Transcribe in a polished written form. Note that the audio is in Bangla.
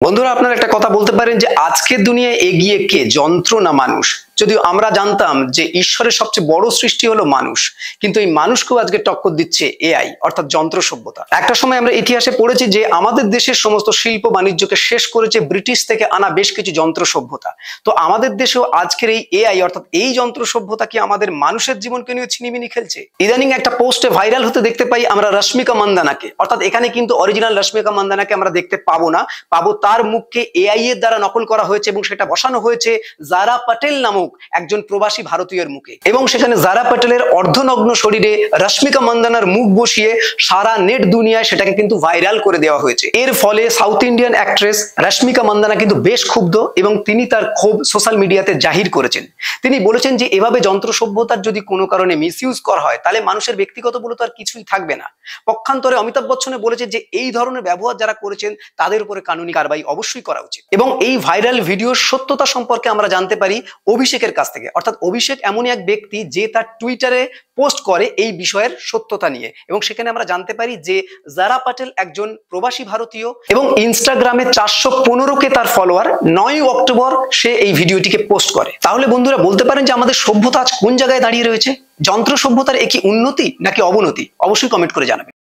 বন্ধুরা, আপনারা একটা কথা বলতে পারেন যে আজকের দুনিয়ায় এগিয়ে কে, যন্ত্র না মানুষ? যদিও আমরা জানতাম যে ঈশ্বরের সবচেয়ে বড় সৃষ্টি হলো মানুষ, কিন্তু এই মানুষকেও আজকে টক্কর দিচ্ছে এআই অর্থাৎ যন্ত্র সভ্যতা। একটা সময় আমরা ইতিহাসে পড়েছি যে আমাদের দেশের সমস্ত শিল্প বাণিজ্যকে শেষ করেছে ব্রিটিশ থেকে আনা বেশ কিছু যন্ত্র সভ্যতা। তো আমাদের দেশেও আজকের এই এআই অর্থাৎ এই যন্ত্র সভ্যতা কি আমাদের মানুষের জীবনকে নিয়ে ছিনিমিনি খেলছে? ইদানিং একটা পোস্টে ভাইরাল হতে দেখতে পাই আমরা রশ্মিকা মান্দানাকে, অর্থাৎ এখানে কিন্তু অরিজিনাল রশ্মিকা মান্দানাকে আমরা দেখতে পাবো না, পাবো তার মুখকে এআই এর দ্বারা নকল করা হয়েছে এবং সেটা বসানো হয়েছে জারা প্যাটেল নামক একজন প্রবাসী ভারতীয়ের মুখে। এবং সেখানে জারা প্যাটেলের অর্ধনগ্ন শরীরে রশ্মিকা মান্দানার মুখ বসিয়ে সারা নেট দুনিয়ায় সেটাকে কিন্তু ভাইরাল করে দেওয়া হয়েছে। এর ফলে south Indian actress Rashmika Mandanna কিন্তু বেশ ক্ষুব্ধ এবং তিনি তার ক্ষোভ সোশ্যাল মিডিয়াতে জাহির করেছেন। তিনি বলেছেন যে এভাবে যন্ত্র সভ্যতার যদি কোনো কারণে মিসইউজ করা হয় তাহলে মানুষের ব্যক্তিগত বলে তো আর কিছুই থাকবে না। পক্ষান্তরে অমিতাভ বচ্চনে বলেছে যে এই ধরনের ব্যবহার যারা করেছেন তাদের উপরে কানুনি কারবাই অবশ্যই করা উচিত। এবং এই ভাইরাল ভিডিওর সত্যতা সম্পর্কে আমরা জানতে পারি অভিষেকের কাছ থেকে, অর্থাৎ অভিষেক এমনই এক ব্যক্তি যে তার টুইটারে পোস্ট করে এই বিষয়ের সত্যতা নিয়ে, এবং সেখানে আমরা জানতে পারি যে জারা প্যাটেল একজন প্রবাসী ভারতীয় এবং ইনস্টাগ্রামে 415কে তার ফলোয়ার। 9 অক্টোবর সে এই ভিডিওটিকে পোস্ট করে। তাহলে বন্ধুরা বলতে পারেন যে আমাদের সভ্যতা আজ কোন জায়গায় দাঁড়িয়ে রয়েছে? যন্ত্র সভ্যতার একই উন্নতি নাকি অবনতি? অবশ্যই কমেন্ট করে জানাবেন।